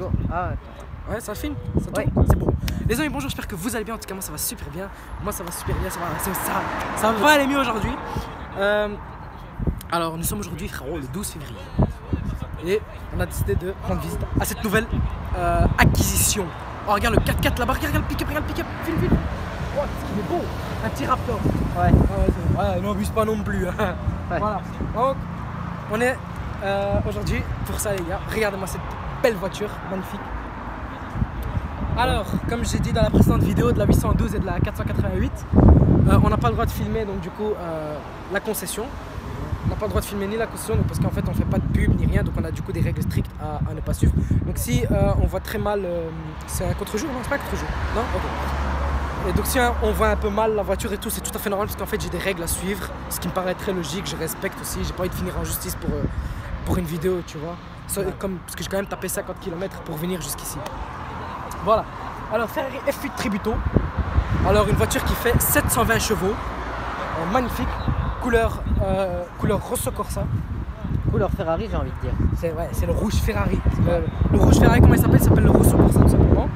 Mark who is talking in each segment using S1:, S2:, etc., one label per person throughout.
S1: go. Ah,
S2: ouais, ça filme, ça
S1: ouais.
S2: tourne, c'est bon. Les amis, bonjour, j'espère que vous allez bien. En tout cas, moi ça va super bien. Moi ça va super bien, ça va aller mieux aujourd'hui. Alors, nous sommes aujourd'hui, frérot, le 12 février. Et on a décidé de rendre visite à cette nouvelle acquisition. Oh, regarde le 4x4 là-bas, regarde le pick-up, file, file. Oh, qu'est-ce qu'il est beau, un petit Raptor.
S1: Ouais.
S2: Ouais, n'abuse pas non plus. Hein.
S1: Ouais.
S2: Voilà. Donc, on est aujourd'hui pour ça, les gars. Regardez-moi cette belle voiture, magnifique. Alors, comme j'ai dit dans la précédente vidéo de la 812 et de la 488, on n'a pas le droit de filmer donc du coup la concession. On n'a pas le droit de filmer ni la concession donc, parce qu'en fait on fait pas de pub ni rien, donc on a du coup des règles strictes à ne pas suivre. Donc si on voit très mal, c'est un contre-jour, non c'est pas un contre-jour, non ok. Et donc si on voit un peu mal la voiture et tout, c'est tout à fait normal parce qu'en fait j'ai des règles à suivre, ce qui me paraît très logique, je respecte aussi, j'ai pas envie de finir en justice pour une vidéo, tu vois. Comme, parce que j'ai quand même tapé 50 km pour venir jusqu'ici. Voilà, alors Ferrari F8 Tributo, alors une voiture qui fait 720 chevaux, magnifique, couleur Rosso Corsa.
S1: Couleur Ferrari, j'ai envie de dire.
S2: C'est le rouge Ferrari. Le rouge Ferrari, comment il s'appelle? Il s'appelle le Rosso Corsa tout simplement.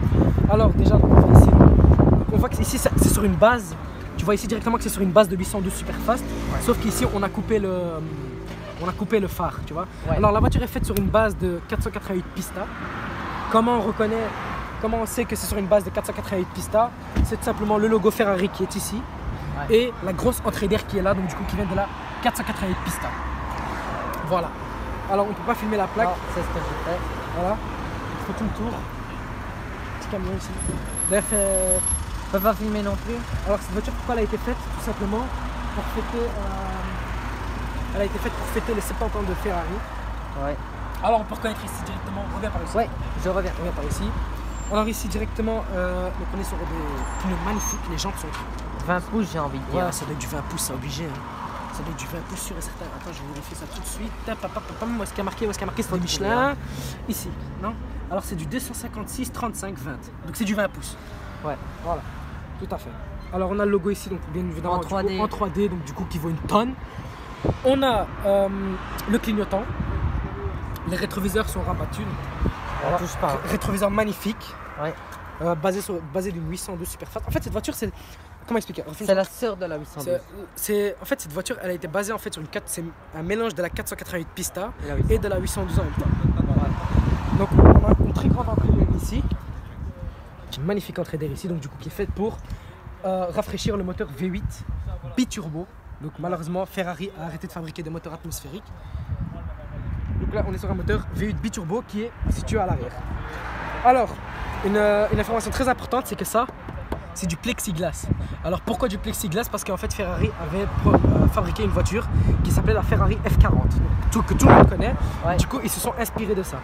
S2: Alors déjà, on voit que ici c'est sur une base, tu vois ici directement que c'est sur une base de 812 Superfast, ouais. Sauf qu'ici on a coupé le phare, tu vois. Ouais. Alors la voiture est faite sur une base de 488 Pista. Comment on sait que c'est sur une base de 488 Pista? C'est tout simplement le logo Ferrari qui est ici, ouais. Et la grosse entrée d'air qui est là, donc du coup qui vient de la 488 Pista. Voilà. Alors on peut pas filmer la plaque.
S1: C'est ce que j'ai fait.
S2: Voilà. Il faut tout le tour. Petit camion ici. D'ailleurs,
S1: on peut pas filmer non plus.
S2: Alors cette voiture, pourquoi elle a été faite? Tout simplement pour fêter. Elle a été faite pour fêter les 70 ans de Ferrari. Ouais. Alors on peut reconnaître ici directement. Reviens par ici.
S1: Ouais, je reviens.
S2: Reviens par ici. Alors ici directement, donc on est sur des pneus magnifiques, les jantes sont
S1: 20 pouces, j'ai envie de dire.
S2: Ouais, ça doit être du 20 pouces, c'est obligé. Hein. Ça doit être du 20 pouces sûr et certain. Attends, je vais vérifier ça tout de suite. Où est-ce qu'il y a marqué? C'est du Michelin. Ici, non? Alors c'est du 256 35 20. Donc c'est du 20 pouces.
S1: Ouais.
S2: Voilà, tout à fait. Alors on a le logo ici, donc bien évidemment
S1: en 3D,
S2: en 3D, donc du coup qui vaut une tonne. On a le clignotant. Les rétroviseurs sont rabattus.
S1: On touche pas.
S2: Rétroviseur magnifique. Ouais. Basé d'une 812 Superfast. En fait, cette voiture, c'est. Comment expliquer?
S1: C'est la sœur de la 812.
S2: En fait, cette voiture, elle a été basée en fait sur c'est un mélange de la 488 Pista et de la 812 en même temps. Voilà. Donc, on a une très grande entrée d'air ici. Une magnifique entrée d'air ici, donc du coup, qui est faite pour rafraîchir le moteur V8 biturbo. Donc, malheureusement, Ferrari a arrêté de fabriquer des moteurs atmosphériques. Donc là, on est sur un moteur V8 biturbo qui est situé à l'arrière. Alors, une information très importante, c'est que ça, c'est du plexiglas. Alors pourquoi du plexiglas? Parce qu'en fait Ferrari avait fabriqué une voiture qui s'appelait la Ferrari F40, que tout le monde connaît. Ouais. Du coup, ils se sont inspirés de ça.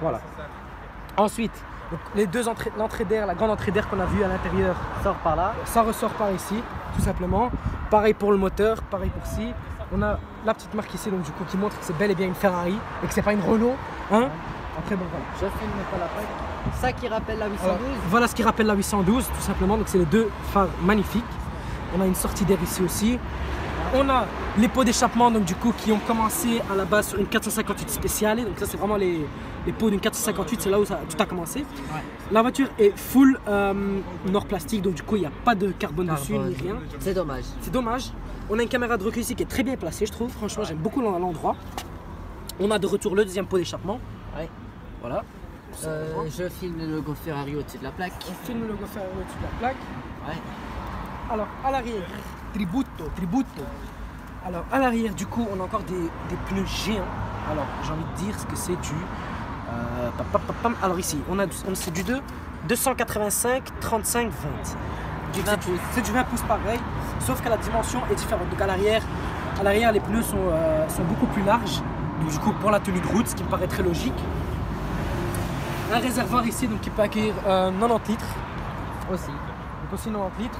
S2: Voilà. Ensuite, donc, les deux entrées, l'entrée d'air, la grande entrée d'air qu'on a vue à l'intérieur
S1: sort par là.
S2: Ça ressort par ici, tout simplement. Pareil pour le moteur, pareil pour ci. On a la petite marque ici, donc du coup qui montre que c'est bel et bien une Ferrari et que c'est pas une Renault. Hein? Après bon voilà.
S1: Je filme pas la plaque. Ça qui rappelle la 812. Alors,
S2: voilà ce qui rappelle la 812 tout simplement. Donc c'est les deux phares magnifiques. On a une sortie d'air ici aussi. On a les pots d'échappement donc du coup qui ont commencé à la base sur une 458 spéciale. Donc ça c'est vraiment les pots d'une 458, c'est là où tout a commencé. Ouais. La voiture est full nord plastique, donc du coup il n'y a pas de carbone dessus ni rien.
S1: C'est dommage.
S2: C'est dommage. On a une caméra de recul ici qui est très bien placée, je trouve. Franchement, j'aime beaucoup l'endroit. On a de retour le deuxième pot d'échappement. Ouais. Voilà.
S1: Je filme le logo Ferrari au-dessus de la plaque.
S2: On filme le logo Ferrari au-dessus de la plaque.
S1: Ouais.
S2: Alors, à l'arrière, Tributo. Alors, à l'arrière, du coup, on a encore des pneus géants. Alors, j'ai envie de dire que c'est du... Alors ici, c'est du 285 35 20.
S1: Du 20 pouces.
S2: C'est du 20 pouces pareil, sauf que la dimension est différente. Donc à l'arrière, les pneus sont beaucoup plus larges. Donc du coup, pour la tenue de route, ce qui me paraît très logique. Un réservoir ici, donc qui peut accueillir 90 litres aussi. Donc aussi 90 litres.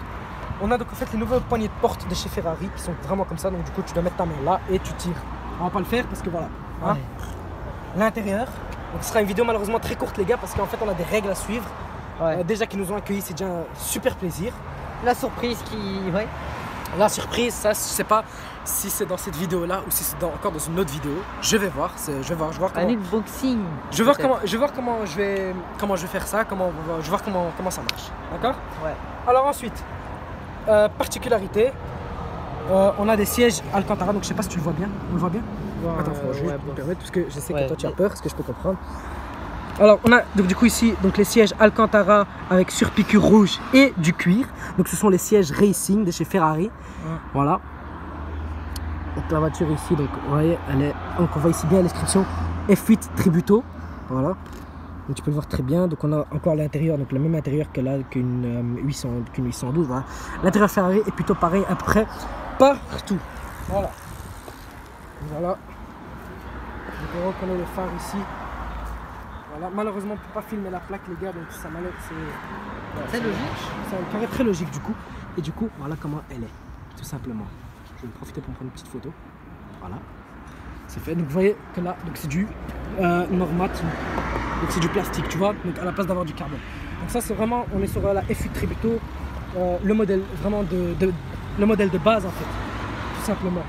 S2: On a donc en fait les nouvelles poignées de porte de chez Ferrari qui sont vraiment comme ça. Donc du coup, tu dois mettre ta main là et tu tires. On va pas le faire parce que voilà. Hein. Ouais. L'intérieur. Donc ce sera une vidéo malheureusement très courte les gars parce qu'en fait on a des règles à suivre. Ouais. Déjà qu'ils nous ont accueillis, c'est déjà un super plaisir.
S1: La surprise qui... Ouais.
S2: La surprise, ça, je sais pas si c'est dans cette vidéo-là ou si c'est encore dans une autre vidéo. Je vais voir. Je vais voir comment.
S1: Un unboxing.
S2: Je vais voir comment je vais faire ça. Je vais voir comment ça marche. D'accord?
S1: Ouais.
S2: Alors ensuite, particularité. On a des sièges Alcantara, donc je sais pas si tu le vois bien. On le voit bien? Attends, je vais me permettre parce que je sais que toi tu as peur, ce que je peux comprendre. Alors on a donc du coup ici donc les sièges Alcantara avec surpiqûre rouge et du cuir. Donc ce sont les sièges racing de chez Ferrari. Voilà. Donc la voiture ici, donc vous voyez, donc on voit ici bien l'inscription F8 Tributo. Voilà. Donc tu peux le voir très bien. Donc on a encore l'intérieur, donc le même intérieur que là qu'une 812. Voilà. L'intérieur Ferrari est plutôt pareil à peu près partout. Voilà. Voilà. Donc on reconnaît les phares ici. Voilà. Malheureusement on ne peut pas filmer la plaque les gars, donc ça m'enlève.
S1: C'est logique.
S2: C'est un carré très logique du coup. Et du coup voilà comment elle est. Tout simplement. Je vais profiter pour me prendre une petite photo. Voilà. C'est fait. Donc vous voyez que là, c'est du Normat. Donc c'est du plastique, tu vois, donc à la place d'avoir du carbone. Donc ça c'est vraiment, on est sur la F8 Tributo, le modèle vraiment le modèle de base en fait, tout simplement.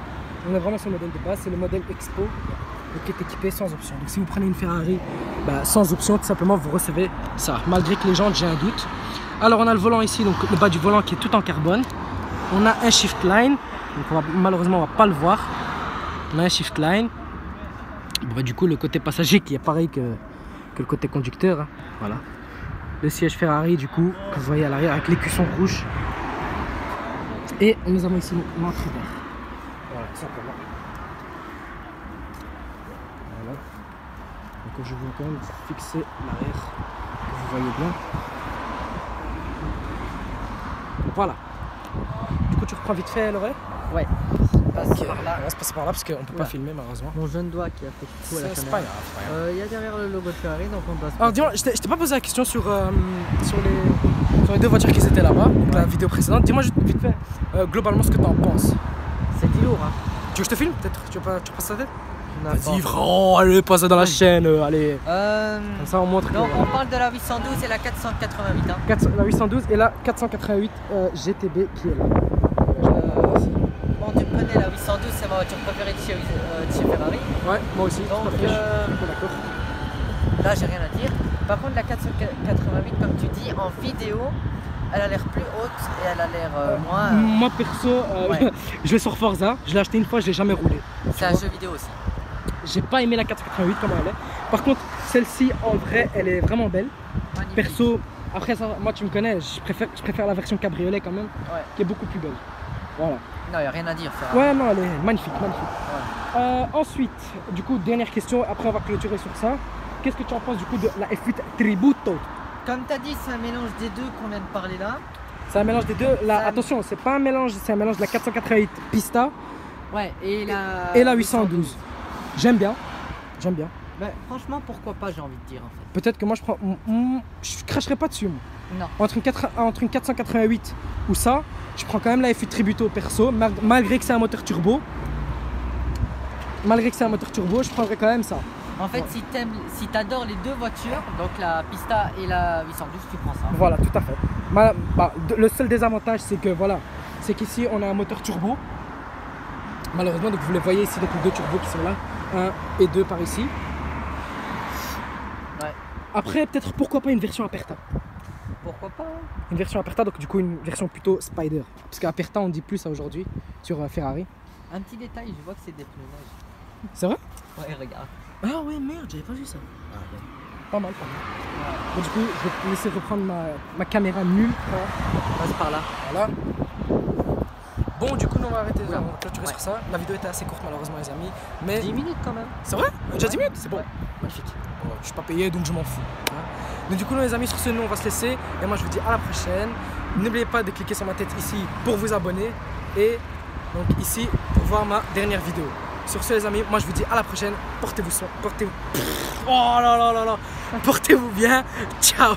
S2: On est vraiment sur le modèle de base, c'est le modèle Expo, donc qui est équipé sans option. Donc si vous prenez une Ferrari sans option, tout simplement vous recevez ça, malgré que les jantes j'ai un doute. Alors on a le volant ici, donc le bas du volant qui est tout en carbone. On a un shift line, donc malheureusement on va pas le voir. On a un shift line. Bon, du coup le côté passager qui est pareil que le côté conducteur, hein. Voilà. Le siège Ferrari du coup que vous voyez à l'arrière avec l'écusson rouge. Et nous avons ici l'entrée d'air. Voilà, tout simplement. Voilà. Donc je vais quand même fixer l'arrière, que vous voyez bien. Voilà. Du coup tu reprends vite fait l'oreille.
S1: Ouais.
S2: Okay. On va se passer par là parce qu'on ne peut pas filmer malheureusement.
S1: Mon jeune doigt qui a fait tout à la caméra.
S2: C'est pas grave.
S1: Il y a derrière le logo de Ferrari, donc on doit se...
S2: Alors dis-moi, je t'ai pas posé la question sur les deux voitures qui étaient là-bas, donc la vidéo précédente. Dis-moi juste vite fait, globalement ce que tu en penses.
S1: C'est du lourd, hein.
S2: Tu veux que je te filme peut-être? Tu passes ta tête?
S1: Vas-y,
S2: frérot, allez, passe dans la chaîne, allez. Comme ça on montre.
S1: Non, on parle de la 812 et la 488. Hein.
S2: La 812 et la 488 GTB qui est là.
S1: Bon, tu connais la 812, c'est ma voiture préférée de chez Ferrari.
S2: Ouais, moi aussi.
S1: Donc,
S2: d'accord.
S1: Là, j'ai rien à dire. Par contre, la 488, comme tu dis, en vidéo, elle a l'air plus haute et elle a l'air moins.
S2: Moi perso, je vais sur Forza, je l'ai acheté une fois, je l'ai jamais roulé.
S1: C'est un jeu vidéo aussi.
S2: J'ai pas aimé la 488 comme elle est. Par contre, celle-ci en vrai, elle est vraiment belle. Magnifique. Perso, après ça, moi tu me connais, je préfère la version cabriolet quand même, qui est beaucoup plus belle. Voilà.
S1: Non, il n'y a rien à dire. Ça.
S2: Ouais, non, elle est magnifique, magnifique. Ouais. Ensuite, du coup, dernière question, après on va clôturer sur ça. Qu'est-ce que tu en penses du coup de la F8 Tributo?
S1: Comme tu as dit, c'est un mélange des deux qu'on vient de parler là.
S2: C'est un mélange des deux. Attention, c'est pas un mélange, c'est un mélange de la 488 Pista.
S1: Ouais, et la
S2: 812. J'aime bien. J'aime bien.
S1: Bah, franchement, pourquoi pas, j'ai envie de dire en fait.
S2: Peut-être que moi je prends. Je cracherai pas dessus. Moi.
S1: Non.
S2: Entre une 488 ou ça, je prends quand même la F8 Tributo perso, malgré que c'est un moteur turbo. Malgré que c'est un moteur turbo, je prendrais quand même ça.
S1: En fait, si t'adores les deux voitures, donc la Pista et la 812, tu prends ça.
S2: Voilà, tout à fait. Le seul désavantage, c'est que voilà, c'est qu'ici on a un moteur turbo. Malheureusement, donc vous les voyez ici, donc les deux turbos qui sont là, 1 et 2 par ici.
S1: Ouais.
S2: Après, peut-être pourquoi pas une version Aperta.
S1: Pourquoi pas?
S2: Une version Aperta, donc du coup une version plutôt Spider. Parce qu'Aperta on dit plus ça aujourd'hui sur Ferrari.
S1: Un petit détail, je vois que c'est des pneus neige.
S2: C'est vrai?
S1: Ouais, regarde.
S2: Ah ouais, merde, j'avais pas vu ça. Ah, ouais. Pas mal, pas mal. Ouais. Du coup, je vais te laisser reprendre ma caméra nulle.
S1: Passe par là.
S2: Voilà. Bon, du coup, nous on va arrêter, on va clôturer sur ça. La vidéo était assez courte, malheureusement, les amis. Mais
S1: 10 minutes quand même.
S2: C'est vrai? Déjà 10 minutes? C'est bon.
S1: Ouais.
S2: Magnifique. Bon, je suis pas payé, donc je m'en fous. Mais du coup, nous, les amis, sur ce, nous, on va se laisser. Et moi, je vous dis à la prochaine. N'oubliez pas de cliquer sur ma tête ici pour vous abonner. Et donc, ici, pour voir ma dernière vidéo. Sur ce, les amis, moi, je vous dis à la prochaine. Portez-vous soin. Oh là là là là. Portez-vous bien. Ciao.